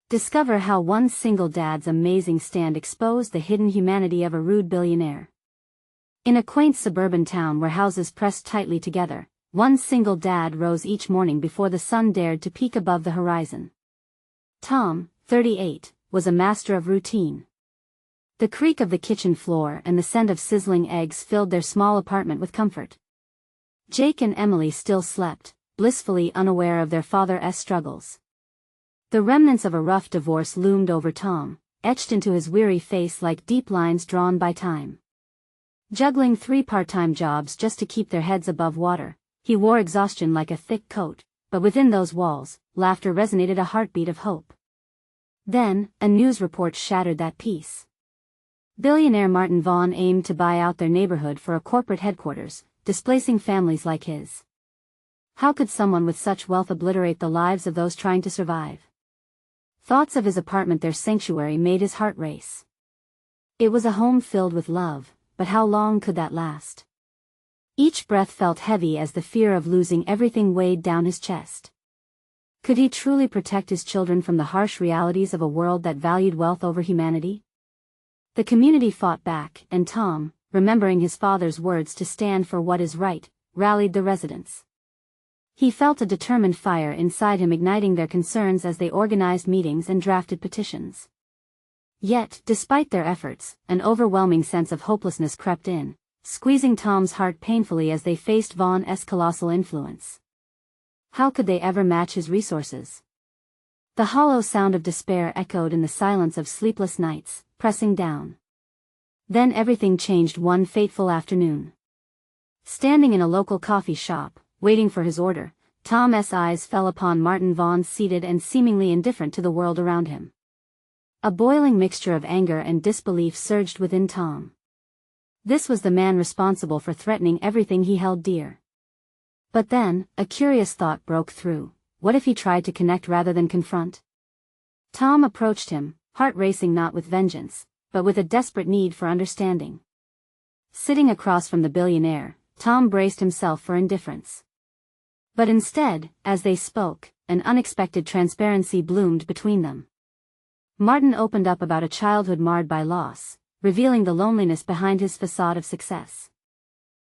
Discover how one single dad's amazing stand exposed the hidden humanity of a rude billionaire. In a quaint suburban town where houses pressed tightly together, one single dad rose each morning before the sun dared to peek above the horizon. Tom, 38, was a master of routine. The creak of the kitchen floor and the scent of sizzling eggs filled their small apartment with comfort. Jake and Emily still slept, blissfully unaware of their father's struggles. The remnants of a rough divorce loomed over Tom, etched into his weary face like deep lines drawn by time. Juggling 3 part-time jobs just to keep their heads above water, he wore exhaustion like a thick coat, but within those walls, laughter resonated, a heartbeat of hope. Then, a news report shattered that peace. Billionaire Martin Vaughn aimed to buy out their neighborhood for a corporate headquarters, displacing families like his. How could someone with such wealth obliterate the lives of those trying to survive? Thoughts of his apartment, their sanctuary, made his heart race. It was a home filled with love, but how long could that last? Each breath felt heavy as the fear of losing everything weighed down his chest. Could he truly protect his children from the harsh realities of a world that valued wealth over humanity? The community fought back, and Tom, remembering his father's words to stand for what is right, rallied the residents. He felt a determined fire inside him, igniting their concerns as they organized meetings and drafted petitions. Yet, despite their efforts, an overwhelming sense of hopelessness crept in, squeezing Tom's heart painfully as they faced Vaughn's colossal influence. How could they ever match his resources? The hollow sound of despair echoed in the silence of sleepless nights, pressing down. Then everything changed one fateful afternoon. Standing in a local coffee shop, waiting for his order, Tom's eyes fell upon Martin Vaughn, seated and seemingly indifferent to the world around him. A boiling mixture of anger and disbelief surged within Tom. This was the man responsible for threatening everything he held dear. But then, a curious thought broke through. What if he tried to connect rather than confront? Tom approached him, heart racing, not with vengeance, but with a desperate need for understanding. Sitting across from the billionaire, Tom braced himself for indifference. But instead, as they spoke, an unexpected transparency bloomed between them. Martin opened up about a childhood marred by loss, revealing the loneliness behind his facade of success.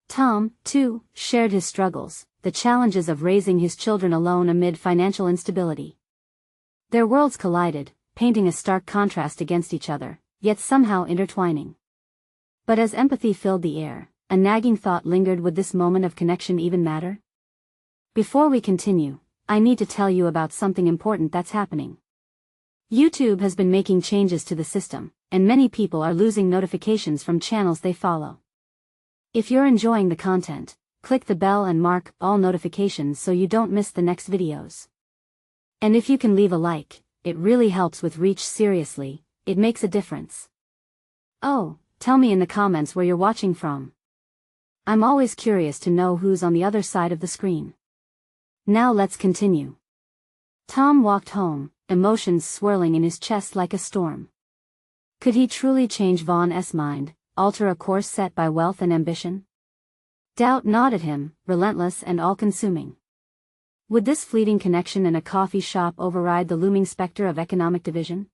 Tom, too, shared his struggles, the challenges of raising his children alone amid financial instability. Their worlds collided, painting a stark contrast against each other, yet somehow intertwining. But as empathy filled the air, a nagging thought lingered: would this moment of connection even matter? Before we continue, I need to tell you about something important that's happening. YouTube has been making changes to the system, and many people are losing notifications from channels they follow. If you're enjoying the content, click the bell and mark all notifications so you don't miss the next videos. And if you can leave a like, it really helps with reach. Seriously, it makes a difference. Oh, tell me in the comments where you're watching from. I'm always curious to know who's on the other side of the screen. Now let's continue. Tom walked home, emotions swirling in his chest like a storm. Could he truly change Vaughn's mind, alter a course set by wealth and ambition? Doubt gnawed at him, relentless and all-consuming. Would this fleeting connection in a coffee shop override the looming specter of economic division?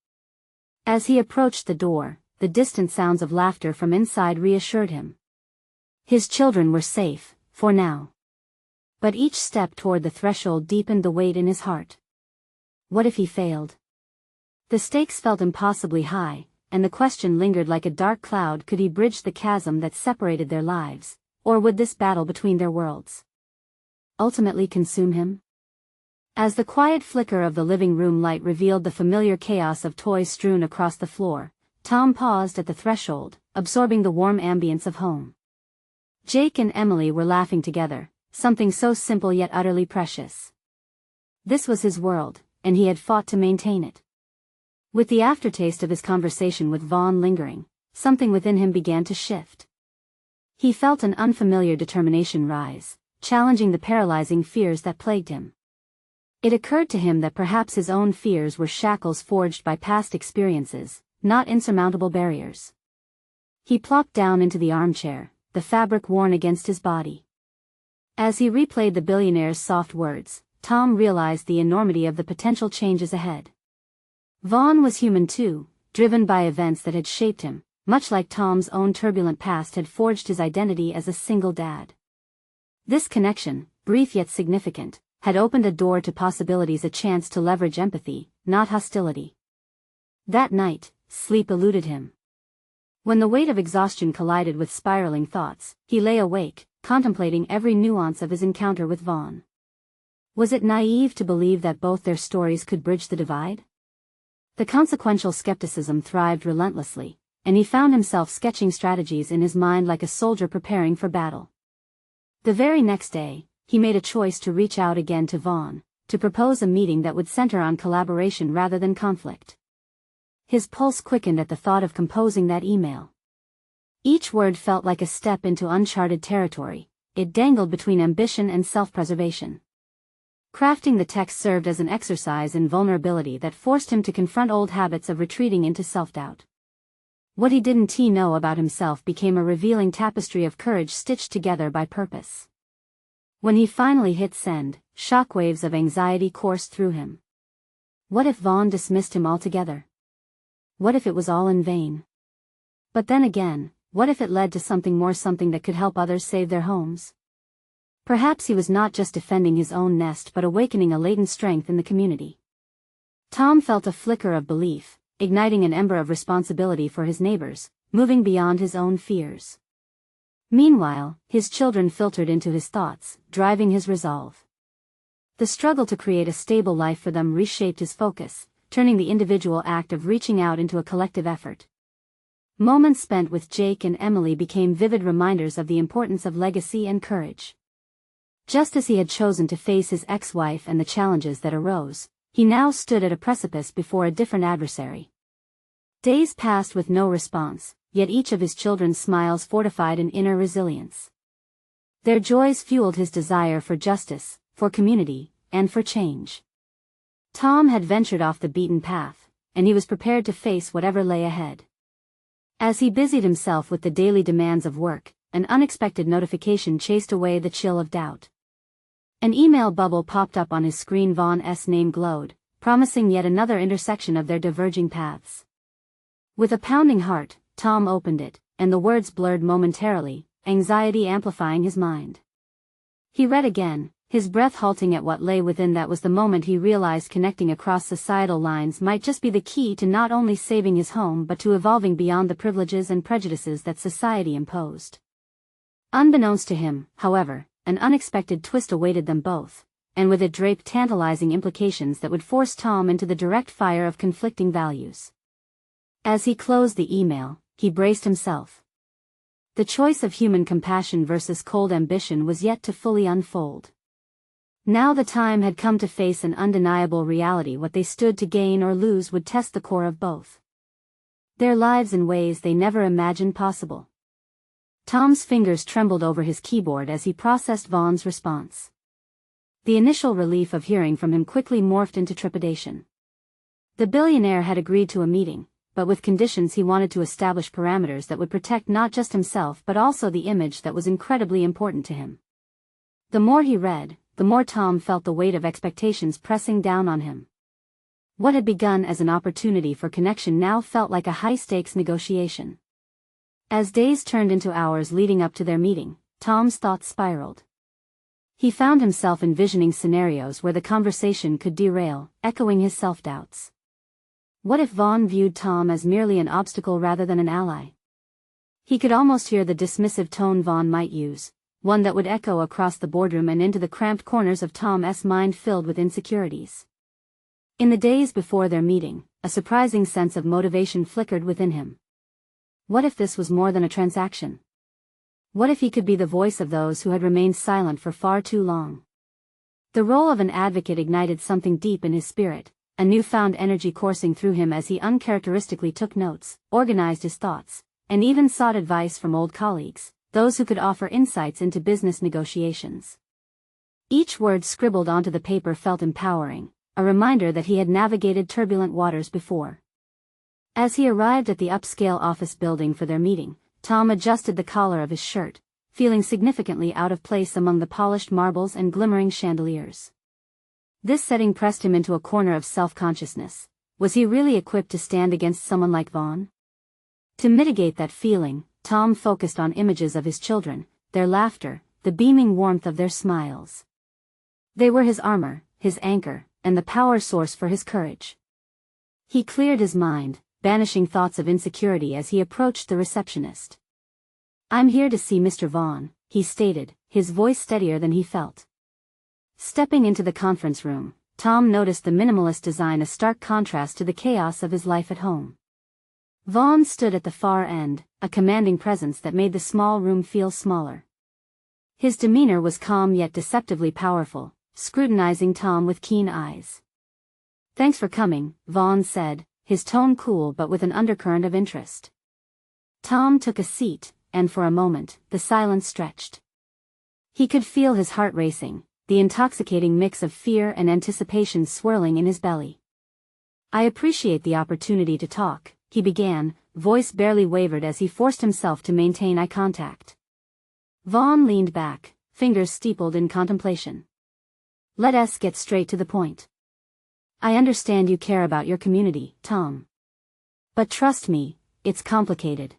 As he approached the door, the distant sounds of laughter from inside reassured him. His children were safe, for now. But each step toward the threshold deepened the weight in his heart. What if he failed? The stakes felt impossibly high, and the question lingered like a dark cloud: could he bridge the chasm that separated their lives, or would this battle between their worlds ultimately consume him? As the quiet flicker of the living room light revealed the familiar chaos of toys strewn across the floor, Tom paused at the threshold, absorbing the warm ambience of home. Jake and Emily were laughing together, something so simple yet utterly precious. This was his world, and he had fought to maintain it. With the aftertaste of his conversation with Vaughn lingering, something within him began to shift. He felt an unfamiliar determination rise, challenging the paralyzing fears that plagued him. It occurred to him that perhaps his own fears were shackles forged by past experiences, not insurmountable barriers. He plopped down into the armchair, the fabric worn against his body. As he replayed the billionaire's soft words, Tom realized the enormity of the potential changes ahead. Vaughn was human too, driven by events that had shaped him, much like Tom's own turbulent past had forged his identity as a single dad. This connection, brief yet significant, had opened a door to possibilities, a chance to leverage empathy, not hostility. That night, sleep eluded him. When the weight of exhaustion collided with spiraling thoughts, he lay awake, contemplating every nuance of his encounter with Vaughn. Was it naive to believe that both their stories could bridge the divide? The consequential skepticism thrived relentlessly, and he found himself sketching strategies in his mind like a soldier preparing for battle. The very next day, he made a choice to reach out again to Vaughn, to propose a meeting that would center on collaboration rather than conflict. His pulse quickened at the thought of composing that email. Each word felt like a step into uncharted territory. It dangled between ambition and self-preservation. Crafting the text served as an exercise in vulnerability that forced him to confront old habits of retreating into self-doubt. What he didn't know about himself became a revealing tapestry of courage stitched together by purpose. When he finally hit send, shockwaves of anxiety coursed through him. What if Vaughn dismissed him altogether? What if it was all in vain? But then again, what if it led to something more, something that could help others save their homes? Perhaps he was not just defending his own nest but awakening a latent strength in the community. Tom felt a flicker of belief, igniting an ember of responsibility for his neighbors, moving beyond his own fears. Meanwhile, his children filtered into his thoughts, driving his resolve. The struggle to create a stable life for them reshaped his focus, turning the individual act of reaching out into a collective effort. Moments spent with Jake and Emily became vivid reminders of the importance of legacy and courage. Just as he had chosen to face his ex-wife and the challenges that arose, he now stood at a precipice before a different adversary. Days passed with no response, yet each of his children's smiles fortified an inner resilience. Their joys fueled his desire for justice, for community, and for change. Tom had ventured off the beaten path, and he was prepared to face whatever lay ahead. As he busied himself with the daily demands of work, an unexpected notification chased away the chill of doubt. An email bubble popped up on his screen. Vaughn's name glowed, promising yet another intersection of their diverging paths. With a pounding heart, Tom opened it, and the words blurred momentarily, anxiety amplifying his mind. He read again, his breath halting at what lay within. That was the moment he realized connecting across societal lines might just be the key to not only saving his home but to evolving beyond the privileges and prejudices that society imposed. Unbeknownst to him, however, an unexpected twist awaited them both, and with it draped tantalizing implications that would force Tom into the direct fire of conflicting values. As he closed the email, he braced himself. The choice of human compassion versus cold ambition was yet to fully unfold. Now the time had come to face an undeniable reality. What they stood to gain or lose would test the core of both. Their lives in ways they never imagined possible. Tom's fingers trembled over his keyboard as he processed Vaughn's response. The initial relief of hearing from him quickly morphed into trepidation. The billionaire had agreed to a meeting, but with conditions. He wanted to establish parameters that would protect not just himself but also the image that was incredibly important to him. The more he read, the more Tom felt the weight of expectations pressing down on him. What had begun as an opportunity for connection now felt like a high-stakes negotiation. As days turned into hours leading up to their meeting, Tom's thoughts spiraled. He found himself envisioning scenarios where the conversation could derail, echoing his self-doubts. What if Vaughn viewed Tom as merely an obstacle rather than an ally? He could almost hear the dismissive tone Vaughn might use, one that would echo across the boardroom and into the cramped corners of Tom's mind filled with insecurities. In the days before their meeting, a surprising sense of motivation flickered within him. What if this was more than a transaction? What if he could be the voice of those who had remained silent for far too long? The role of an advocate ignited something deep in his spirit, a newfound energy coursing through him as he uncharacteristically took notes, organized his thoughts, and even sought advice from old colleagues, those who could offer insights into business negotiations. Each word scribbled onto the paper felt empowering, a reminder that he had navigated turbulent waters before. As he arrived at the upscale office building for their meeting, Tom adjusted the collar of his shirt, feeling significantly out of place among the polished marbles and glimmering chandeliers. This setting pressed him into a corner of self-consciousness, Was he really equipped to stand against someone like Vaughn? To mitigate that feeling, Tom focused on images of his children, their laughter, the beaming warmth of their smiles. They were his armor, his anchor, and the power source for his courage. He cleared his mind, banishing thoughts of insecurity as he approached the receptionist. "I'm here to see Mr. Vaughn," he stated, his voice steadier than he felt. Stepping into the conference room, Tom noticed the minimalist design, a stark contrast to the chaos of his life at home. Vaughn stood at the far end, a commanding presence that made the small room feel smaller. His demeanor was calm yet deceptively powerful, scrutinizing Tom with keen eyes. "Thanks for coming," Vaughn said, his tone cool but with an undercurrent of interest. Tom took a seat, and for a moment, the silence stretched. He could feel his heart racing, the intoxicating mix of fear and anticipation swirling in his belly. "I appreciate the opportunity to talk," he began, voice barely wavered as he forced himself to maintain eye contact. Vaughn leaned back, fingers steepled in contemplation. "Let us get straight to the point. I understand you care about your community, Tom. But trust me, it's complicated.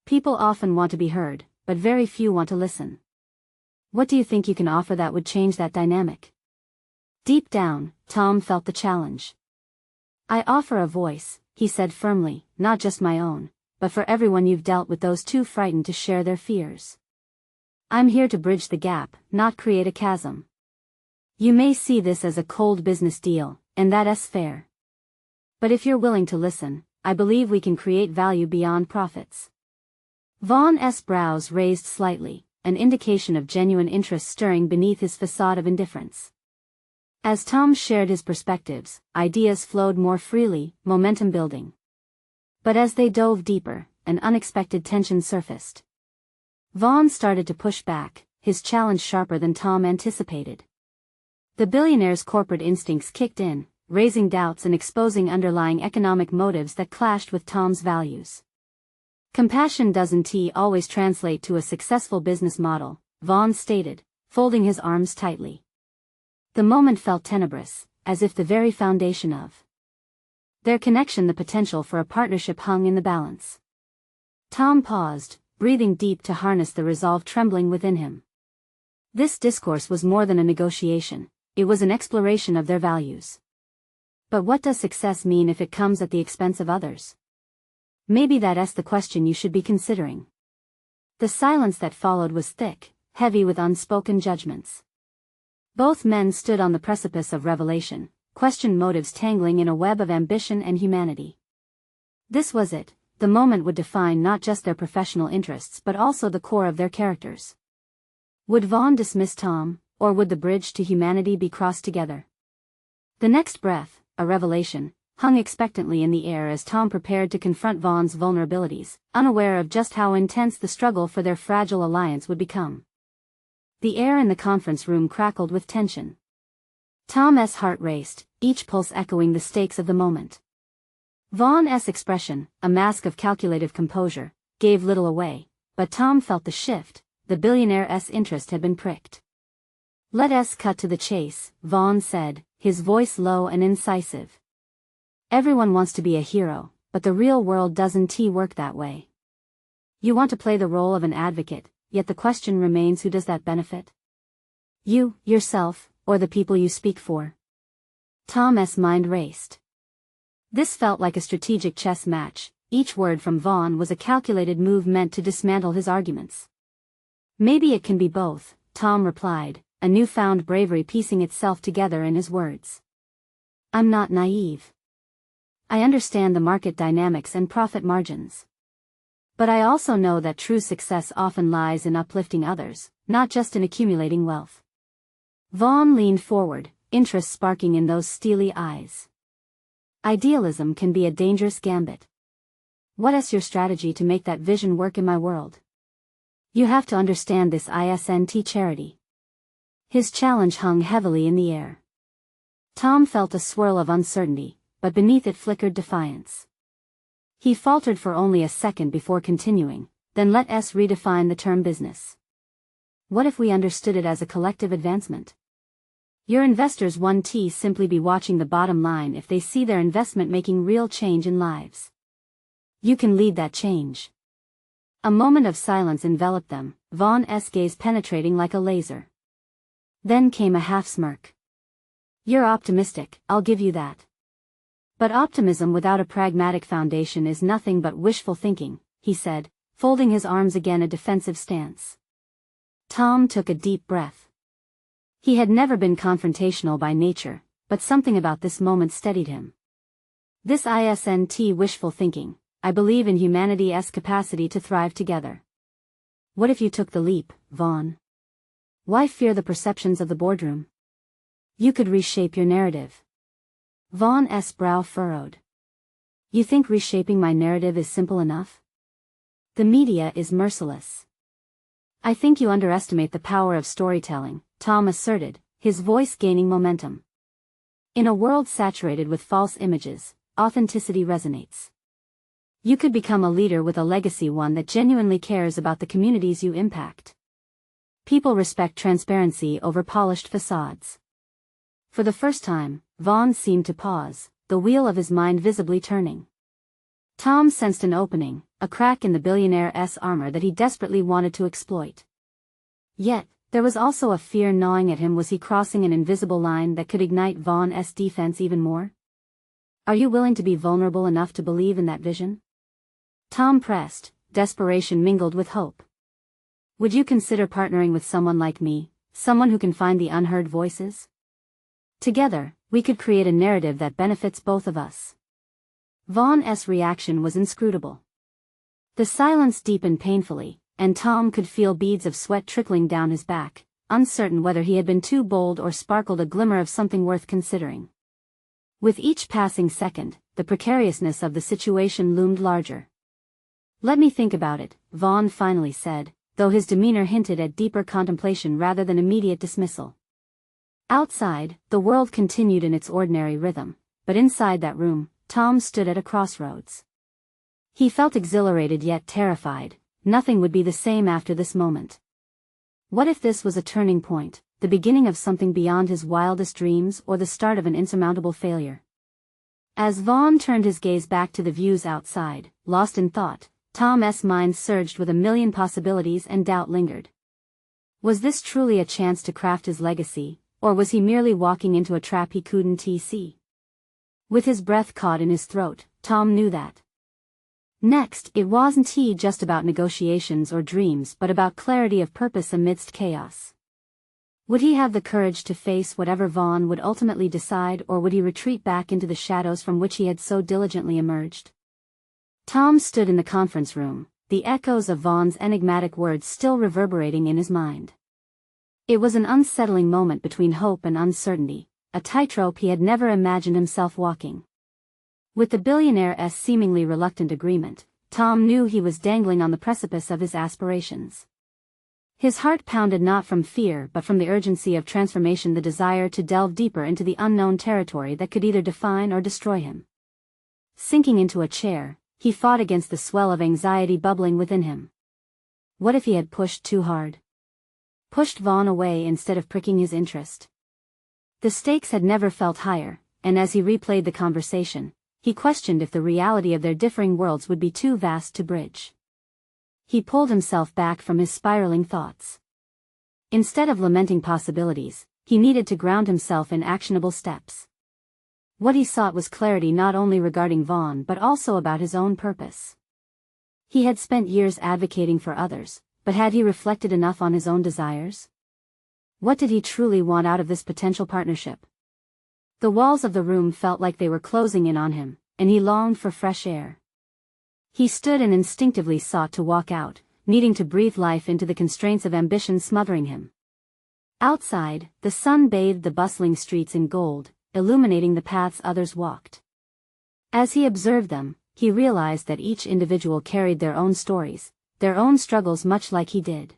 People often want to be heard, but very few want to listen. What do you think you can offer that would change that dynamic?" Deep down, Tom felt the challenge. "I offer a voice," he said firmly, "not just my own, but for everyone you've dealt with, those too frightened to share their fears. I'm here to bridge the gap, not create a chasm. You may see this as a cold business deal, and that's fair. But if you're willing to listen, I believe we can create value beyond profits." Vaughn's brows raised slightly, an indication of genuine interest stirring beneath his facade of indifference. As Tom shared his perspectives, ideas flowed more freely, momentum building. But as they dove deeper, an unexpected tension surfaced. Vaughn started to push back, his challenge sharper than Tom anticipated. The billionaire's corporate instincts kicked in, raising doubts and exposing underlying economic motives that clashed with Tom's values. "Compassion doesn't always translate to a successful business model," Vaughn stated, folding his arms tightly. The moment felt tenebrous, as if the very foundation of their connection, the potential for a partnership, hung in the balance. Tom paused, breathing deep to harness the resolve trembling within him. This discourse was more than a negotiation, it was an exploration of their values. But what does success mean if it comes at the expense of others? Maybe that's the question you should be considering. The silence that followed was thick, heavy with unspoken judgments. Both men stood on the precipice of revelation, questioned motives tangling in a web of ambition and humanity. This was it, the moment would define not just their professional interests but also the core of their characters. Would Vaughn dismiss Tom, or would the bridge to humanity be crossed together? The next breath, a revelation, hung expectantly in the air as Tom prepared to confront Vaughn's vulnerabilities, unaware of just how intense the struggle for their fragile alliance would become. The air in the conference room crackled with tension. Tom's heart raced, each pulse echoing the stakes of the moment. Vaughn's expression, a mask of calculative composure, gave little away, but Tom felt the shift, the billionaire's interest had been pricked. "Let us cut to the chase," Vaughn said, his voice low and incisive. "Everyone wants to be a hero, but the real world doesn't work that way. You want to play the role of an advocate, yet the question remains, who does that benefit? You, yourself, or the people you speak for?" Tom's mind raced. This felt like a strategic chess match, each word from Vaughn was a calculated move meant to dismantle his arguments. "Maybe it can be both," Tom replied, a newfound bravery piecing itself together in his words. "I'm not naive. I understand the market dynamics and profit margins. But I also know that true success often lies in uplifting others, not just in accumulating wealth." Vaughn leaned forward, interest sparking in those steely eyes. "Idealism can be a dangerous gambit. What is your strategy to make that vision work in my world? You have to understand this isn't charity." His challenge hung heavily in the air. Tom felt a swirl of uncertainty, but beneath it flickered defiance. He faltered for only a second before continuing, "Then let us redefine the term business. What if we understood it as a collective advancement? Your investors won't simply be watching the bottom line if they see their investment making real change in lives. You can lead that change. A moment of silence enveloped them, Vaughn's gaze penetrating like a laser. Then came a half-smirk. You're optimistic, I'll give you that. But optimism without a pragmatic foundation is nothing but wishful thinking, he said, folding his arms again a defensive stance. Tom took a deep breath. He had never been confrontational by nature, but something about this moment steadied him. This isn't wishful thinking. I believe in humanity's capacity to thrive together. What if you took the leap, Vaughn? Why fear the perceptions of the boardroom? You could reshape your narrative. Vaughn's brow furrowed. You think reshaping my narrative is simple enough? The media is merciless. I think you underestimate the power of storytelling, Tom asserted, his voice gaining momentum. In a world saturated with false images, authenticity resonates. You could become a leader with a legacy, one that genuinely cares about the communities you impact. People respect transparency over polished facades. For the first time, Vaughn seemed to pause, the wheel of his mind visibly turning. Tom sensed an opening, a crack in the billionaire's armor that he desperately wanted to exploit. Yet, there was also a fear gnawing at him. Was he crossing an invisible line that could ignite Vaughn's defense even more? Are you willing to be vulnerable enough to believe in that vision? Tom pressed, desperation mingled with hope. Would you consider partnering with someone like me, someone who can find the unheard voices? Together, we could create a narrative that benefits both of us. Vaughn's reaction was inscrutable. The silence deepened painfully, and Tom could feel beads of sweat trickling down his back, uncertain whether he had been too bold or sparkled a glimmer of something worth considering. With each passing second, the precariousness of the situation loomed larger. Let me think about it, Vaughn finally said, though his demeanor hinted at deeper contemplation rather than immediate dismissal. Outside, the world continued in its ordinary rhythm, but inside that room, Tom stood at a crossroads. He felt exhilarated yet terrified. Nothing would be the same after this moment. What if this was a turning point, the beginning of something beyond his wildest dreams or the start of an insurmountable failure? As Vaughn turned his gaze back to the views outside, lost in thought, Tom's mind surged with a million possibilities and doubt lingered. Was this truly a chance to craft his legacy, or was he merely walking into a trap he couldn't see? With his breath caught in his throat, Tom knew that. Next, it wasn't just about negotiations or dreams but about clarity of purpose amidst chaos. Would he have the courage to face whatever Vaughn would ultimately decide, or would he retreat back into the shadows from which he had so diligently emerged? Tom stood in the conference room, the echoes of Vaughn's enigmatic words still reverberating in his mind. It was an unsettling moment between hope and uncertainty, a tightrope he had never imagined himself walking. With the billionaire's seemingly reluctant agreement, Tom knew he was dangling on the precipice of his aspirations. His heart pounded not from fear but from the urgency of transformation, the desire to delve deeper into the unknown territory that could either define or destroy him. Sinking into a chair, he fought against the swell of anxiety bubbling within him. What if he had pushed too hard? Pushed Vaughn away instead of pricking his interest? The stakes had never felt higher, and as he replayed the conversation, he questioned if the reality of their differing worlds would be too vast to bridge. He pulled himself back from his spiraling thoughts. Instead of lamenting possibilities, he needed to ground himself in actionable steps. What he sought was clarity not only regarding Vaughn but also about his own purpose. He had spent years advocating for others, but had he reflected enough on his own desires? What did he truly want out of this potential partnership? The walls of the room felt like they were closing in on him, and he longed for fresh air. He stood and instinctively sought to walk out, needing to breathe life into the constraints of ambition smothering him. Outside, the sun bathed the bustling streets in gold, illuminating the paths others walked. As he observed them, he realized that each individual carried their own stories, their own struggles, much like he did.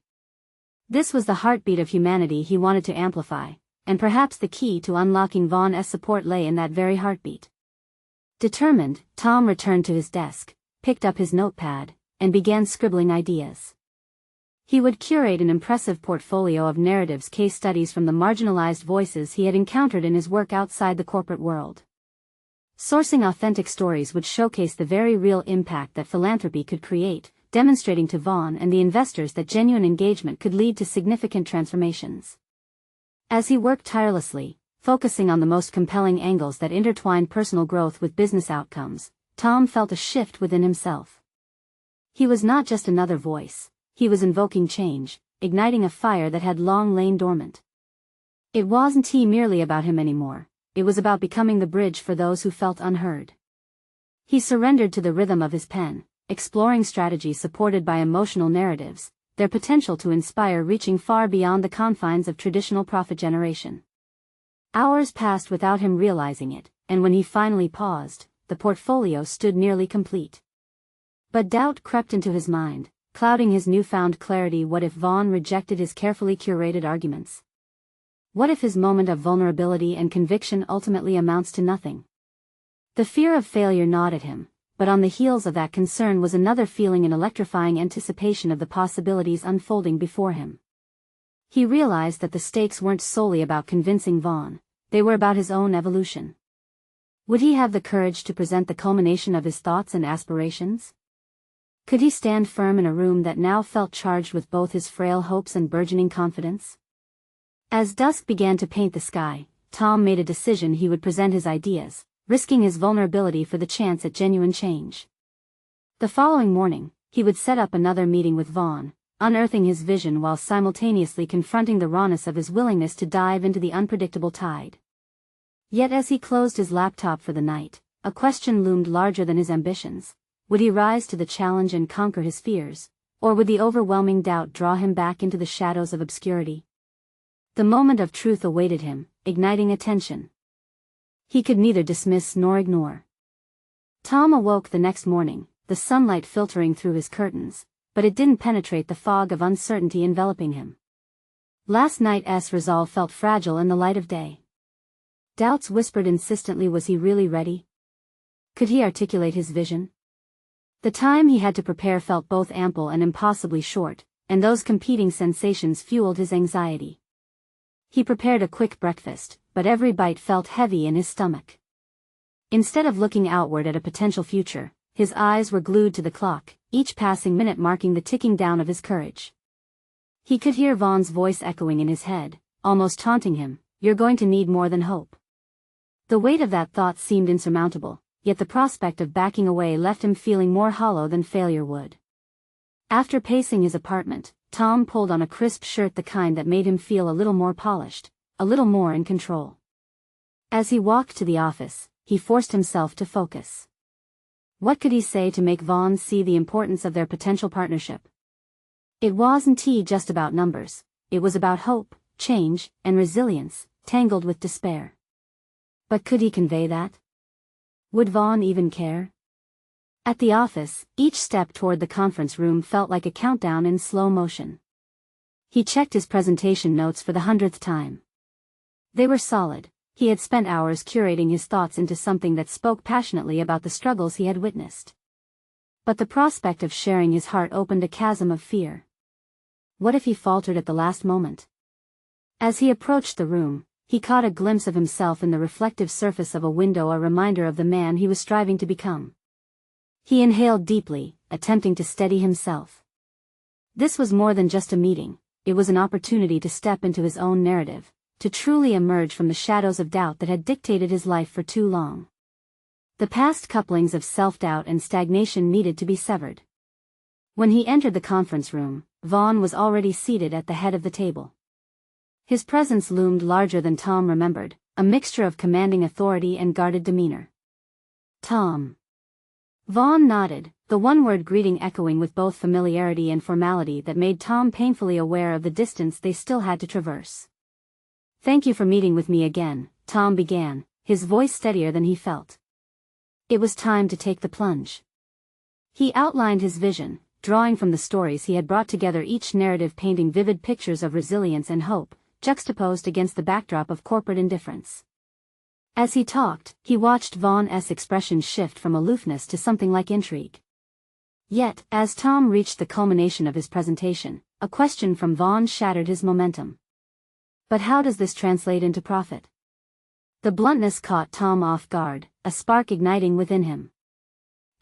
This was the heartbeat of humanity he wanted to amplify, and perhaps the key to unlocking Vaughn's support lay in that very heartbeat. Determined, Tom returned to his desk, picked up his notepad, and began scribbling ideas. He would curate an impressive portfolio of narratives, case studies from the marginalized voices he had encountered in his work outside the corporate world. Sourcing authentic stories would showcase the very real impact that philanthropy could create, demonstrating to Vaughn and the investors that genuine engagement could lead to significant transformations. As he worked tirelessly, focusing on the most compelling angles that intertwined personal growth with business outcomes, Tom felt a shift within himself. He was not just another voice. He was invoking change, igniting a fire that had long lain dormant. It wasn't merely about him anymore, it was about becoming the bridge for those who felt unheard. He surrendered to the rhythm of his pen, exploring strategies supported by emotional narratives, their potential to inspire reaching far beyond the confines of traditional profit generation. Hours passed without him realizing it, and when he finally paused, the portfolio stood nearly complete. But doubt crept into his mind, clouding his newfound clarity. What if Vaughn rejected his carefully curated arguments? What if his moment of vulnerability and conviction ultimately amounts to nothing? The fear of failure gnawed at him, but on the heels of that concern was another feeling, an electrifying anticipation of the possibilities unfolding before him. He realized that the stakes weren't solely about convincing Vaughn, they were about his own evolution. Would he have the courage to present the culmination of his thoughts and aspirations? Could he stand firm in a room that now felt charged with both his frail hopes and burgeoning confidence? As dusk began to paint the sky, Tom made a decision: he would present his ideas, risking his vulnerability for the chance at genuine change. The following morning, he would set up another meeting with Vaughn, unearthing his vision while simultaneously confronting the rawness of his willingness to dive into the unpredictable tide. Yet as he closed his laptop for the night, a question loomed larger than his ambitions. Would he rise to the challenge and conquer his fears, or would the overwhelming doubt draw him back into the shadows of obscurity? The moment of truth awaited him, igniting attention. He could neither dismiss nor ignore. Tom awoke the next morning, the sunlight filtering through his curtains, but it didn't penetrate the fog of uncertainty enveloping him. Last night's resolve felt fragile in the light of day. Doubts whispered insistently: was he really ready? Could he articulate his vision? The time he had to prepare felt both ample and impossibly short, and those competing sensations fueled his anxiety. He prepared a quick breakfast, but every bite felt heavy in his stomach. Instead of looking outward at a potential future, his eyes were glued to the clock, each passing minute marking the ticking down of his courage. He could hear Vaughn's voice echoing in his head, almost taunting him: "You're going to need more than hope." The weight of that thought seemed insurmountable, yet the prospect of backing away left him feeling more hollow than failure would. After pacing his apartment, Tom pulled on a crisp shirt, the kind that made him feel a little more polished, a little more in control. As he walked to the office, he forced himself to focus. What could he say to make Vaughn see the importance of their potential partnership? It wasn't just about numbers, it was about hope, change, and resilience, tangled with despair. But could he convey that? Would Vaughn even care? At the office, each step toward the conference room felt like a countdown in slow motion. He checked his presentation notes for the 100th time. They were solid. He had spent hours curating his thoughts into something that spoke passionately about the struggles he had witnessed. But the prospect of sharing his heart opened a chasm of fear. What if he faltered at the last moment? As he approached the room, he caught a glimpse of himself in the reflective surface of a window, a reminder of the man he was striving to become. He inhaled deeply, attempting to steady himself. This was more than just a meeting, it was an opportunity to step into his own narrative, to truly emerge from the shadows of doubt that had dictated his life for too long. The past couplings of self-doubt and stagnation needed to be severed. When he entered the conference room, Vaughn was already seated at the head of the table. His presence loomed larger than Tom remembered, a mixture of commanding authority and guarded demeanor. "Tom." Vaughn nodded, the one-word greeting echoing with both familiarity and formality that made Tom painfully aware of the distance they still had to traverse. "Thank you for meeting with me again," Tom began, his voice steadier than he felt. It was time to take the plunge. He outlined his vision, drawing from the stories he had brought together, each narrative painting vivid pictures of resilience and hope, juxtaposed against the backdrop of corporate indifference. As he talked, he watched Vaughn's expression shift from aloofness to something like intrigue. Yet, as Tom reached the culmination of his presentation, a question from Vaughn shattered his momentum. But how does this translate into profit? The bluntness caught Tom off guard, a spark igniting within him.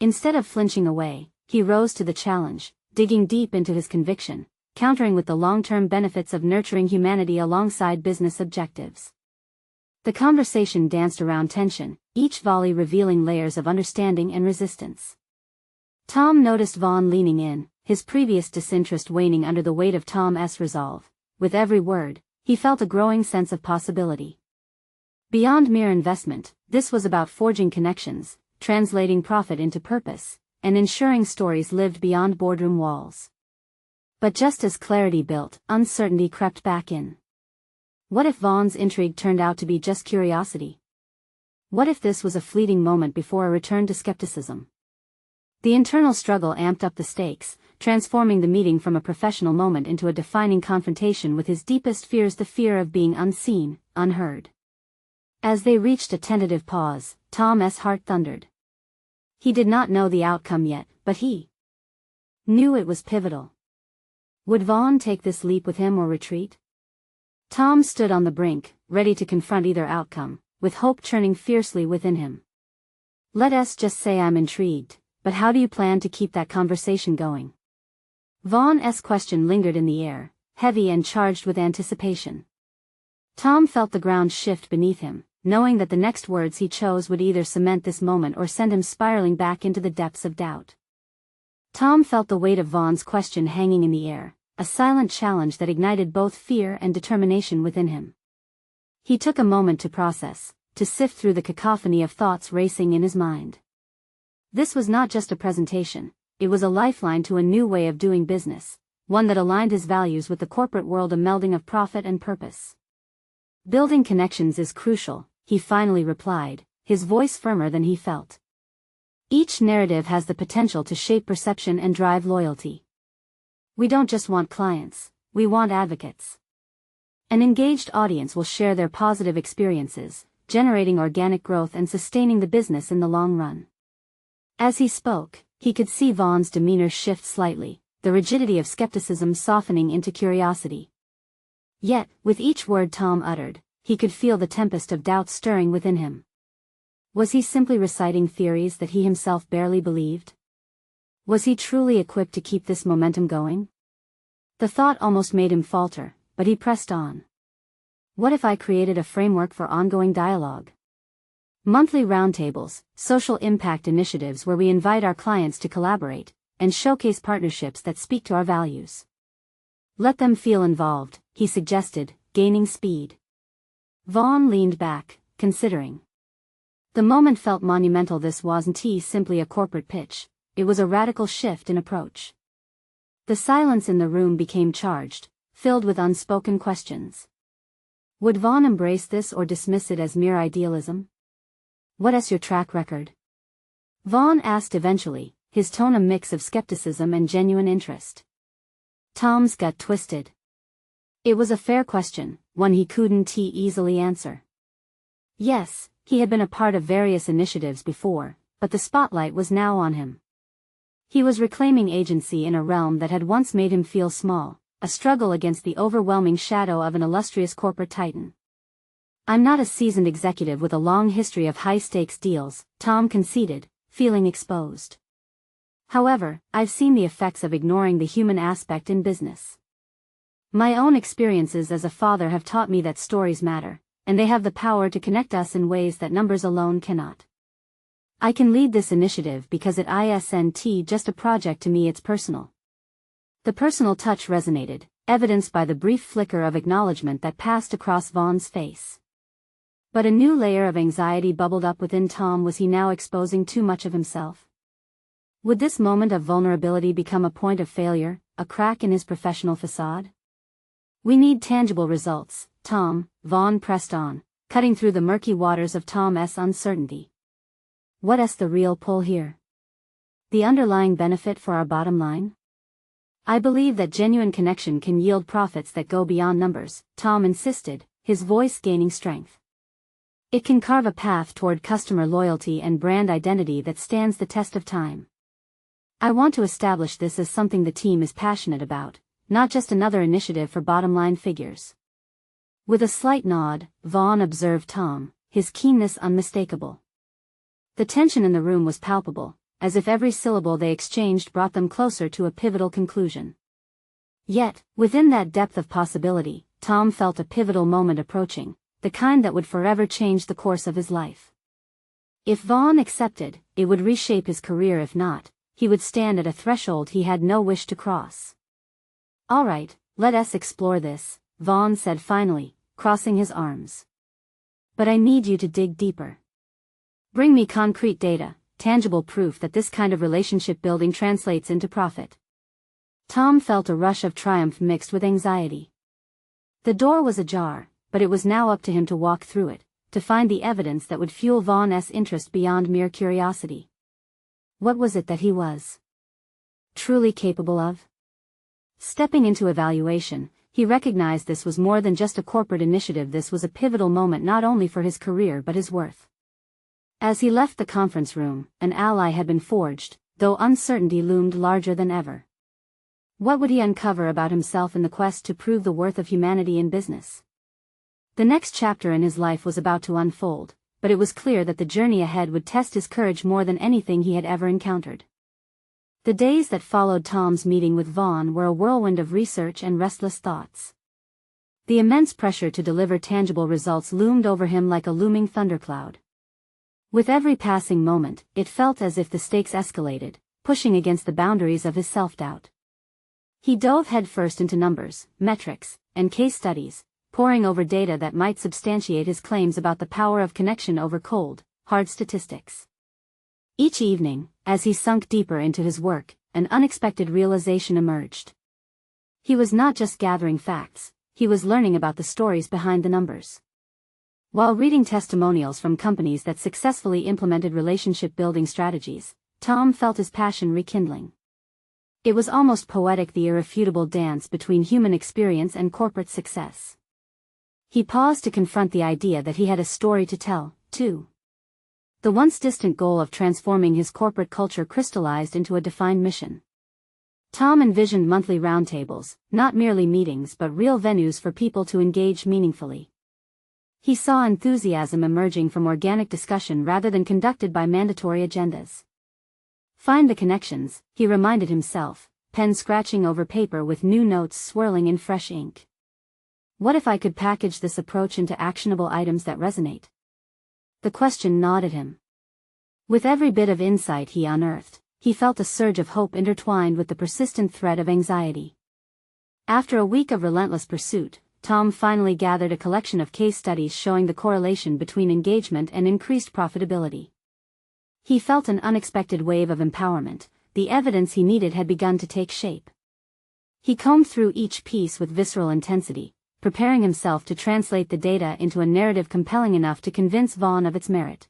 Instead of flinching away, he rose to the challenge, digging deep into his conviction, countering with the long-term benefits of nurturing humanity alongside business objectives. The conversation danced around tension, each volley revealing layers of understanding and resistance. Tom noticed Vaughn leaning in, his previous disinterest waning under the weight of Tom's resolve. With every word, he felt a growing sense of possibility. Beyond mere investment, this was about forging connections, translating profit into purpose, and ensuring stories lived beyond boardroom walls. But just as clarity built, uncertainty crept back in. What if Vaughn's intrigue turned out to be just curiosity? What if this was a fleeting moment before a return to skepticism? The internal struggle amped up the stakes, transforming the meeting from a professional moment into a defining confrontation with his deepest fears, the fear of being unseen, unheard. As they reached a tentative pause, Tom's heart thundered. He did not know the outcome yet, but he knew it was pivotal. Would Vaughn take this leap with him or retreat? Tom stood on the brink, ready to confront either outcome, with hope churning fiercely within him. Let's just say I'm intrigued, but how do you plan to keep that conversation going? Vaughn's question lingered in the air, heavy and charged with anticipation. Tom felt the ground shift beneath him, knowing that the next words he chose would either cement this moment or send him spiraling back into the depths of doubt. Tom felt the weight of Vaughn's question hanging in the air, a silent challenge that ignited both fear and determination within him. He took a moment to process, to sift through the cacophony of thoughts racing in his mind. This was not just a presentation, it was a lifeline to a new way of doing business, one that aligned his values with the corporate world, a melding of profit and purpose. Building connections is crucial, he finally replied, his voice firmer than he felt. Each narrative has the potential to shape perception and drive loyalty. We don't just want clients, we want advocates. An engaged audience will share their positive experiences, generating organic growth and sustaining the business in the long run. As he spoke, he could see Vaughn's demeanor shift slightly, the rigidity of skepticism softening into curiosity. Yet, with each word Tom uttered, he could feel the tempest of doubt stirring within him. Was he simply reciting theories that he himself barely believed? Was he truly equipped to keep this momentum going? The thought almost made him falter, but he pressed on. What if I created a framework for ongoing dialogue? Monthly roundtables, social impact initiatives where we invite our clients to collaborate, and showcase partnerships that speak to our values. Let them feel involved, he suggested, gaining speed. Vaughn leaned back, considering. The moment felt monumental. This wasn't simply a corporate pitch, it was a radical shift in approach. The silence in the room became charged, filled with unspoken questions. Would Vaughn embrace this or dismiss it as mere idealism? What's your track record? Vaughn asked eventually, his tone a mix of skepticism and genuine interest. Tom's gut twisted. It was a fair question, one he couldn't easily answer. Yes, he had been a part of various initiatives before, but the spotlight was now on him. He was reclaiming agency in a realm that had once made him feel small, a struggle against the overwhelming shadow of an illustrious corporate titan. I'm not a seasoned executive with a long history of high-stakes deals, Tom conceded, feeling exposed. However, I've seen the effects of ignoring the human aspect in business. My own experiences as a father have taught me that stories matter, and they have the power to connect us in ways that numbers alone cannot. I can lead this initiative because it isn't just a project to me, it's personal. The personal touch resonated, evidenced by the brief flicker of acknowledgement that passed across Vaughn's face. But a new layer of anxiety bubbled up within Tom. Was he now exposing too much of himself? Would this moment of vulnerability become a point of failure, a crack in his professional facade? We need tangible results, Tom, Vaughn pressed on, cutting through the murky waters of Tom's uncertainty. What's the real pull here? The underlying benefit for our bottom line? I believe that genuine connection can yield profits that go beyond numbers, Tom insisted, his voice gaining strength. It can carve a path toward customer loyalty and brand identity that stands the test of time. I want to establish this as something the team is passionate about, not just another initiative for bottom-line figures. With a slight nod, Vaughn observed Tom, his keenness unmistakable. The tension in the room was palpable, as if every syllable they exchanged brought them closer to a pivotal conclusion. Yet, within that depth of possibility, Tom felt a pivotal moment approaching, the kind that would forever change the course of his life. If Vaughn accepted, it would reshape his career. If not, he would stand at a threshold he had no wish to cross. "All right, let us explore this," Vaughn said finally, crossing his arms. "But I need you to dig deeper. Bring me concrete data, tangible proof that this kind of relationship building translates into profit." Tom felt a rush of triumph mixed with anxiety. The door was ajar, but it was now up to him to walk through it, to find the evidence that would fuel Vaughn's interest beyond mere curiosity. What was it that he was truly capable of? Stepping into evaluation, he recognized this was more than just a corporate initiative. This was a pivotal moment not only for his career but his worth. As he left the conference room, an ally had been forged, though uncertainty loomed larger than ever. What would he uncover about himself in the quest to prove the worth of humanity in business? The next chapter in his life was about to unfold, but it was clear that the journey ahead would test his courage more than anything he had ever encountered. The days that followed Tom's meeting with Vaughn were a whirlwind of research and restless thoughts. The immense pressure to deliver tangible results loomed over him like a looming thundercloud. With every passing moment, it felt as if the stakes escalated, pushing against the boundaries of his self-doubt. He dove headfirst into numbers, metrics, and case studies, poring over data that might substantiate his claims about the power of connection over cold, hard statistics. Each evening, as he sunk deeper into his work, an unexpected realization emerged. He was not just gathering facts, he was learning about the stories behind the numbers. While reading testimonials from companies that successfully implemented relationship-building strategies, Tom felt his passion rekindling. It was almost poetic, the irrefutable dance between human experience and corporate success. He paused to confront the idea that he had a story to tell, too. The once distant goal of transforming his corporate culture crystallized into a defined mission. Tom envisioned monthly roundtables, not merely meetings but real venues for people to engage meaningfully. He saw enthusiasm emerging from organic discussion rather than conducted by mandatory agendas. Find the connections, he reminded himself, pen scratching over paper with new notes swirling in fresh ink. What if I could package this approach into actionable items that resonate? The question gnawed at him. With every bit of insight he unearthed, he felt a surge of hope intertwined with the persistent threat of anxiety. After a week of relentless pursuit, Tom finally gathered a collection of case studies showing the correlation between engagement and increased profitability. He felt an unexpected wave of empowerment. The evidence he needed had begun to take shape. He combed through each piece with visceral intensity, preparing himself to translate the data into a narrative compelling enough to convince Vaughn of its merit.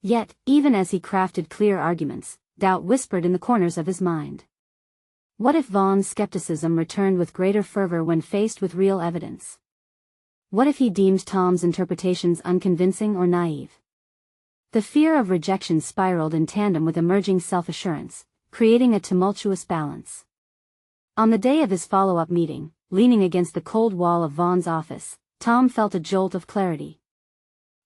Yet, even as he crafted clear arguments, doubt whispered in the corners of his mind. What if Vaughn's skepticism returned with greater fervor when faced with real evidence? What if he deemed Tom's interpretations unconvincing or naive? The fear of rejection spiraled in tandem with emerging self-assurance, creating a tumultuous balance. On the day of his follow-up meeting, leaning against the cold wall of Vaughn's office, Tom felt a jolt of clarity.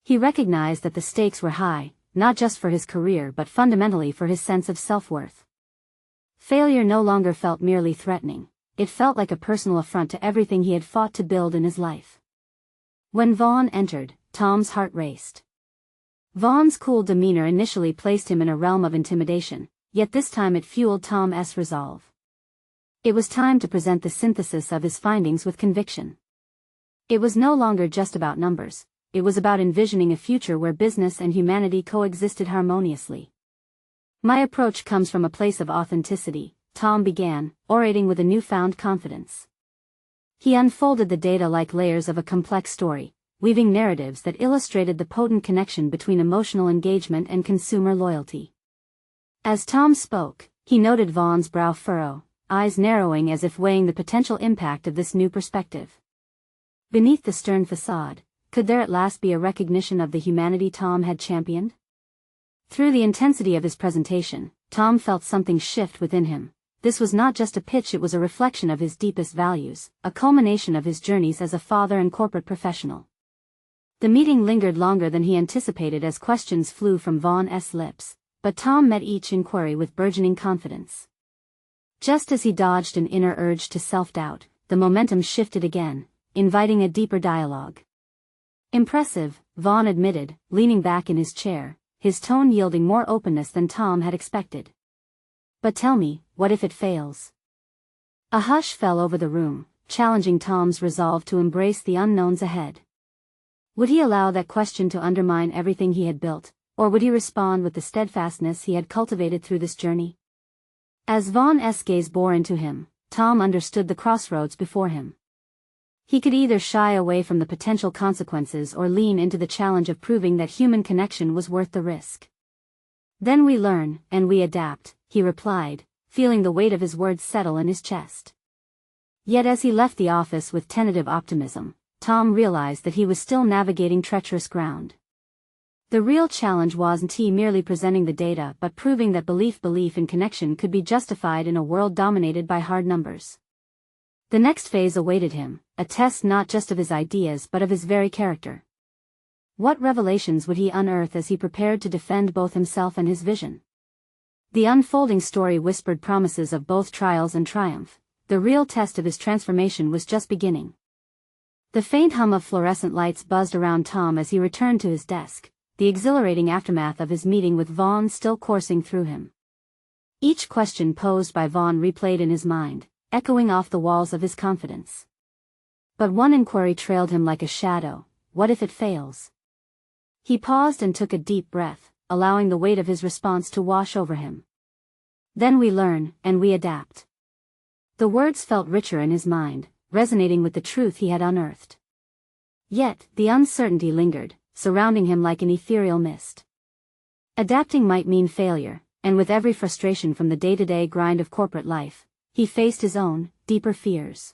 He recognized that the stakes were high, not just for his career but fundamentally for his sense of self-worth. Failure no longer felt merely threatening, it felt like a personal affront to everything he had fought to build in his life. When Vaughn entered, Tom's heart raced. Vaughn's cool demeanor initially placed him in a realm of intimidation, yet this time it fueled Tom's resolve. It was time to present the synthesis of his findings with conviction. It was no longer just about numbers, it was about envisioning a future where business and humanity coexisted harmoniously. My approach comes from a place of authenticity, Tom began, orating with a newfound confidence. He unfolded the data like layers of a complex story, weaving narratives that illustrated the potent connection between emotional engagement and consumer loyalty. As Tom spoke, he noted Vaughn's brow furrow, eyes narrowing as if weighing the potential impact of this new perspective. Beneath the stern facade, could there at last be a recognition of the humanity Tom had championed? Through the intensity of his presentation, Tom felt something shift within him, this was not just a pitch, it was a reflection of his deepest values, a culmination of his journeys as a father and corporate professional. The meeting lingered longer than he anticipated as questions flew from Vaughn's lips, but Tom met each inquiry with burgeoning confidence. Just as he dodged an inner urge to self-doubt, the momentum shifted again, inviting a deeper dialogue. Impressive, Vaughn admitted, leaning back in his chair, his tone yielding more openness than Tom had expected. But tell me, what if it fails? A hush fell over the room, challenging Tom's resolve to embrace the unknowns ahead. Would he allow that question to undermine everything he had built, or would he respond with the steadfastness he had cultivated through this journey? As Vaughn's gaze bore into him, Tom understood the crossroads before him. He could either shy away from the potential consequences or lean into the challenge of proving that human connection was worth the risk. Then we learn, and we adapt, he replied, feeling the weight of his words settle in his chest. Yet as he left the office with tentative optimism, Tom realized that he was still navigating treacherous ground. The real challenge wasn't he merely presenting the data but proving that belief in connection could be justified in a world dominated by hard numbers. The next phase awaited him, a test not just of his ideas but of his very character. What revelations would he unearth as he prepared to defend both himself and his vision? The unfolding story whispered promises of both trials and triumph. The real test of his transformation was just beginning. The faint hum of fluorescent lights buzzed around Tom as he returned to his desk, the exhilarating aftermath of his meeting with Vaughn still coursing through him. Each question posed by Vaughn replayed in his mind, echoing off the walls of his confidence. But one inquiry trailed him like a shadow: what if it fails? He paused and took a deep breath, allowing the weight of his response to wash over him. Then we learn, and we adapt. The words felt richer in his mind, resonating with the truth he had unearthed. Yet, the uncertainty lingered, surrounding him like an ethereal mist. Adapting might mean failure, and with every frustration from the day-to-day grind of corporate life, he faced his own, deeper fears.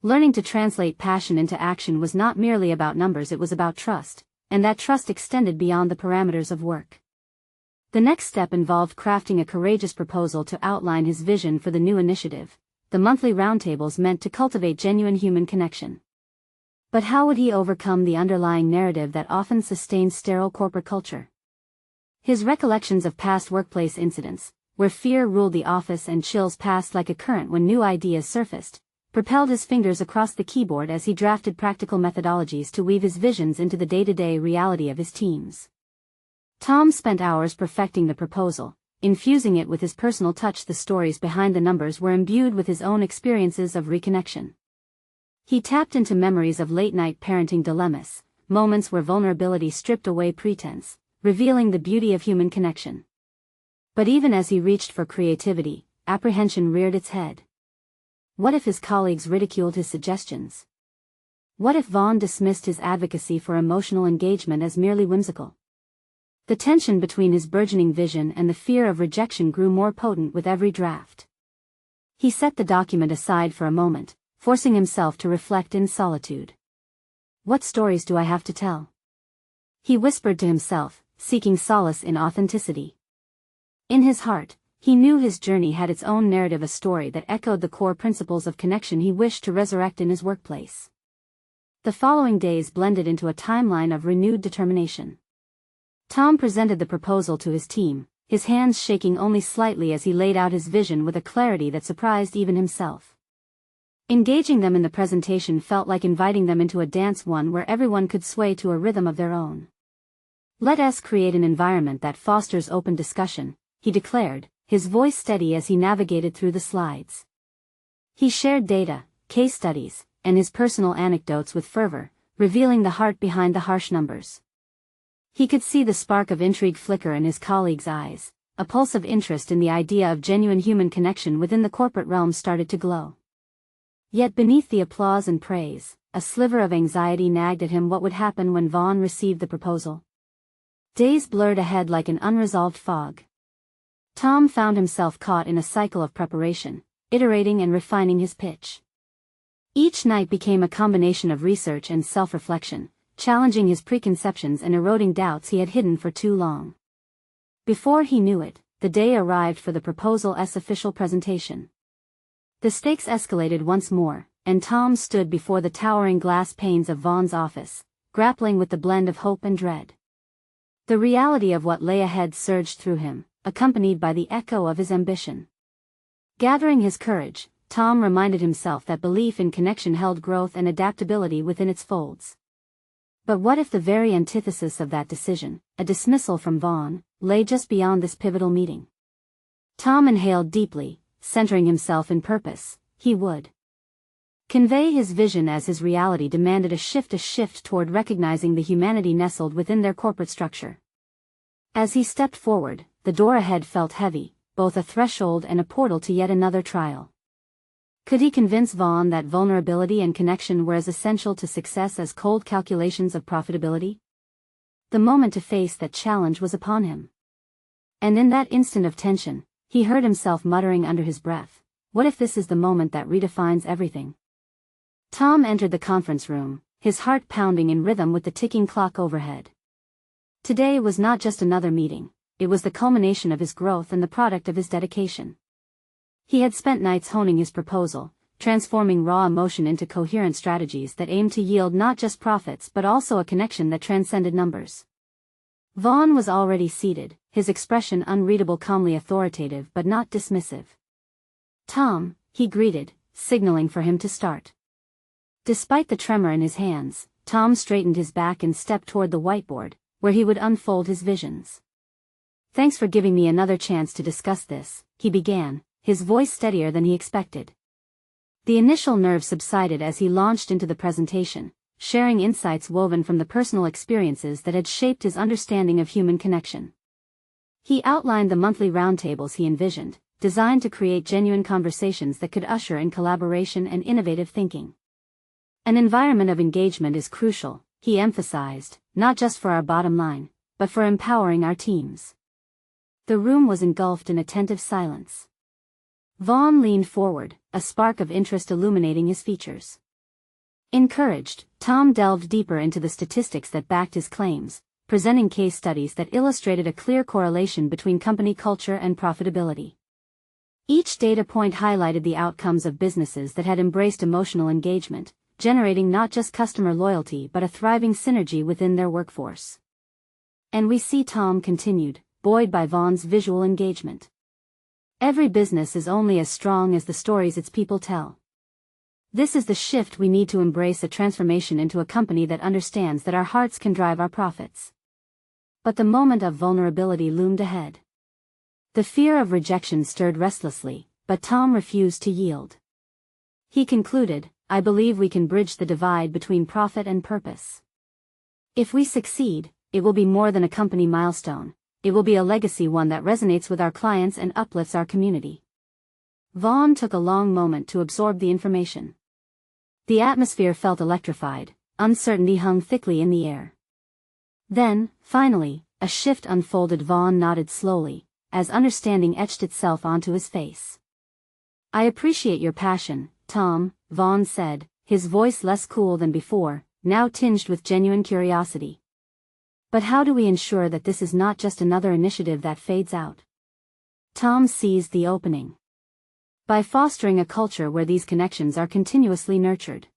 Learning to translate passion into action was not merely about numbers, it was about trust, and that trust extended beyond the parameters of work. The next step involved crafting a courageous proposal to outline his vision for the new initiative, the monthly roundtables meant to cultivate genuine human connection. But how would he overcome the underlying narrative that often sustains sterile corporate culture? His recollections of past workplace incidents, where fear ruled the office and chills passed like a current when new ideas surfaced, propelled his fingers across the keyboard as he drafted practical methodologies to weave his visions into the day-to-day reality of his teams. Tom spent hours perfecting the proposal, infusing it with his personal touch. The stories behind the numbers were imbued with his own experiences of reconnection. He tapped into memories of late-night parenting dilemmas, moments where vulnerability stripped away pretense, revealing the beauty of human connection. But even as he reached for creativity, apprehension reared its head. What if his colleagues ridiculed his suggestions? What if Vaughn dismissed his advocacy for emotional engagement as merely whimsical? The tension between his burgeoning vision and the fear of rejection grew more potent with every draft. He set the document aside for a moment, forcing himself to reflect in solitude. What stories do I have to tell? He whispered to himself, seeking solace in authenticity. In his heart, he knew his journey had its own narrative, a story that echoed the core principles of connection he wished to resurrect in his workplace. The following days blended into a timeline of renewed determination. Tom presented the proposal to his team, his hands shaking only slightly as he laid out his vision with a clarity that surprised even himself. Engaging them in the presentation felt like inviting them into a dance, one where everyone could sway to a rhythm of their own. Let us create an environment that fosters open discussion, he declared, his voice steady as he navigated through the slides. He shared data, case studies, and his personal anecdotes with fervor, revealing the heart behind the harsh numbers. He could see the spark of intrigue flicker in his colleagues' eyes, a pulse of interest in the idea of genuine human connection within the corporate realm started to glow. Yet beneath the applause and praise, a sliver of anxiety nagged at him. What would happen when Vaughn received the proposal? Days blurred ahead like an unresolved fog. Tom found himself caught in a cycle of preparation, iterating and refining his pitch. Each night became a combination of research and self-reflection, challenging his preconceptions and eroding doubts he had hidden for too long. Before he knew it, the day arrived for the proposal's official presentation. The stakes escalated once more, and Tom stood before the towering glass panes of Vaughn's office, grappling with the blend of hope and dread. The reality of what lay ahead surged through him, accompanied by the echo of his ambition. Gathering his courage, Tom reminded himself that belief in connection held growth and adaptability within its folds. But what if the very antithesis of that decision, a dismissal from Vaughn, lay just beyond this pivotal meeting? Tom inhaled deeply, centering himself in purpose. He would convey his vision as his reality demanded a shift toward recognizing the humanity nestled within their corporate structure. As he stepped forward, the door ahead felt heavy, both a threshold and a portal to yet another trial. Could he convince Vaughn that vulnerability and connection were as essential to success as cold calculations of profitability? The moment to face that challenge was upon him. And in that instant of tension, he heard himself muttering under his breath, "What if this is the moment that redefines everything?" Tom entered the conference room, his heart pounding in rhythm with the ticking clock overhead. Today was not just another meeting, it was the culmination of his growth and the product of his dedication. He had spent nights honing his proposal, transforming raw emotion into coherent strategies that aimed to yield not just profits but also a connection that transcended numbers. Vaughn was already seated, his expression unreadable, calmly authoritative but not dismissive. "Tom," he greeted, signaling for him to start. Despite the tremor in his hands, Tom straightened his back and stepped toward the whiteboard, where he would unfold his visions. "Thanks for giving me another chance to discuss this," he began, his voice steadier than he expected. The initial nerve subsided as he launched into the presentation, sharing insights woven from the personal experiences that had shaped his understanding of human connection. He outlined the monthly roundtables he envisioned, designed to create genuine conversations that could usher in collaboration and innovative thinking. An environment of engagement is crucial, he emphasized, not just for our bottom line, but for empowering our teams. The room was engulfed in attentive silence. Vaughn leaned forward, a spark of interest illuminating his features. Encouraged, Tom delved deeper into the statistics that backed his claims, presenting case studies that illustrated a clear correlation between company culture and profitability. Each data point highlighted the outcomes of businesses that had embraced emotional engagement, generating not just customer loyalty but a thriving synergy within their workforce. "And we see," Tom continued, buoyed by Vaughn's visual engagement. "Every business is only as strong as the stories its people tell. This is the shift we need to embrace, a transformation into a company that understands that our hearts can drive our profits." But the moment of vulnerability loomed ahead. The fear of rejection stirred restlessly, but Tom refused to yield. He concluded, "I believe we can bridge the divide between profit and purpose. If we succeed, it will be more than a company milestone. It will be a legacy, one that resonates with our clients and uplifts our community." Vaughn took a long moment to absorb the information. The atmosphere felt electrified, uncertainty hung thickly in the air. Then, finally, a shift unfolded. Vaughn nodded slowly, as understanding etched itself onto his face. "I appreciate your passion, Tom," Vaughn said, his voice less cool than before, now tinged with genuine curiosity. "But how do we ensure that this is not just another initiative that fades out?" Tom seized the opening. "By fostering a culture where these connections are continuously nurtured.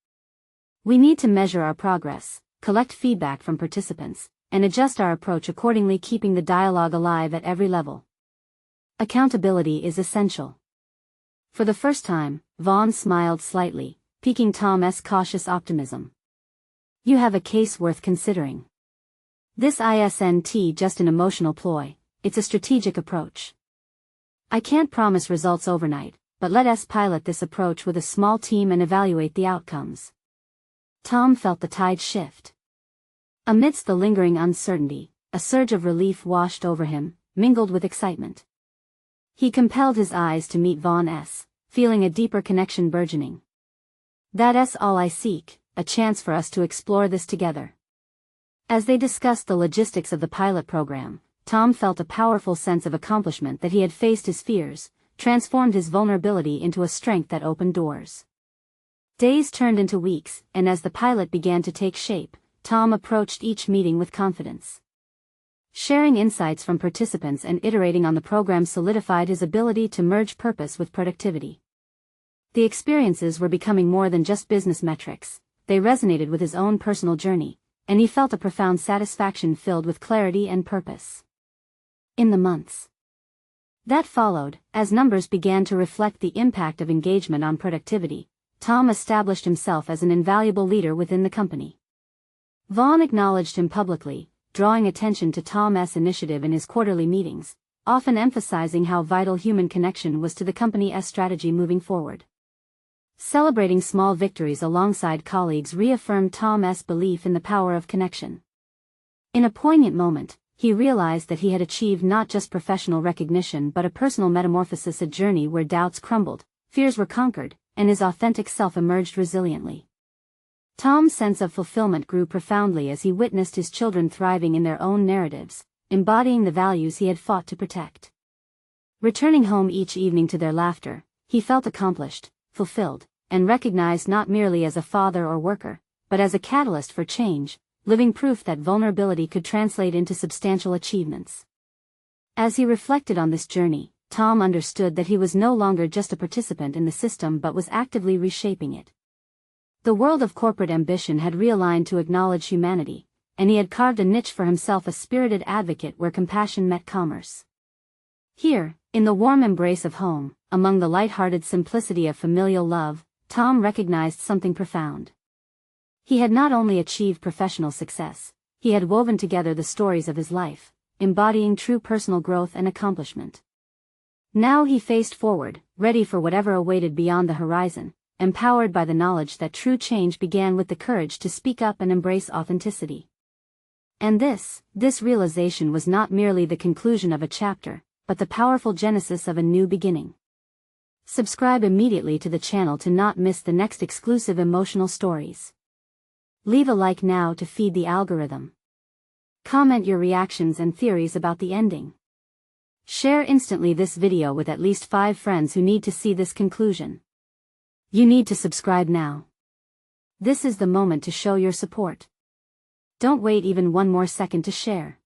We need to measure our progress, collect feedback from participants, and adjust our approach accordingly, keeping the dialogue alive at every level. Accountability is essential." For the first time, Vaughn smiled slightly, piquing Tom's cautious optimism. "You have a case worth considering. This isn't just an emotional ploy, it's a strategic approach. I can't promise results overnight, but let us pilot this approach with a small team and evaluate the outcomes." Tom felt the tide shift. Amidst the lingering uncertainty, a surge of relief washed over him, mingled with excitement. He compelled his eyes to meet Vaughn's, feeling a deeper connection burgeoning. "That's all I seek, a chance for us to explore this together." As they discussed the logistics of the pilot program, Tom felt a powerful sense of accomplishment that he had faced his fears, transformed his vulnerability into a strength that opened doors. Days turned into weeks, and as the pilot began to take shape, Tom approached each meeting with confidence. Sharing insights from participants and iterating on the program solidified his ability to merge purpose with productivity. The experiences were becoming more than just business metrics, they resonated with his own personal journey, and he felt a profound satisfaction filled with clarity and purpose. In the months that followed, as numbers began to reflect the impact of engagement on productivity, Tom established himself as an invaluable leader within the company. Vaughn acknowledged him publicly, drawing attention to Tom's initiative in his quarterly meetings, often emphasizing how vital human connection was to the company's strategy moving forward. Celebrating small victories alongside colleagues reaffirmed Tom's belief in the power of connection. In a poignant moment, he realized that he had achieved not just professional recognition but a personal metamorphosis, a journey where doubts crumbled, fears were conquered, and his authentic self emerged resiliently. Tom's sense of fulfillment grew profoundly as he witnessed his children thriving in their own narratives, embodying the values he had fought to protect. Returning home each evening to their laughter, he felt accomplished, fulfilled, and recognized not merely as a father or worker, but as a catalyst for change, living proof that vulnerability could translate into substantial achievements. As he reflected on this journey, Tom understood that he was no longer just a participant in the system but was actively reshaping it. The world of corporate ambition had realigned to acknowledge humanity, and he had carved a niche for himself, a spirited advocate where compassion met commerce. Here, in the warm embrace of home, among the light-hearted simplicity of familial love, Tom recognized something profound. He had not only achieved professional success, he had woven together the stories of his life, embodying true personal growth and accomplishment. Now he faced forward, ready for whatever awaited beyond the horizon, empowered by the knowledge that true change began with the courage to speak up and embrace authenticity. And this realization was not merely the conclusion of a chapter, but the powerful genesis of a new beginning. Subscribe immediately to the channel to not miss the next exclusive emotional stories. Leave a like now to feed the algorithm. Comment your reactions and theories about the ending. Share instantly this video with at least 5 friends who need to see this conclusion. You need to subscribe now. This is the moment to show your support. Don't wait even one more second to share.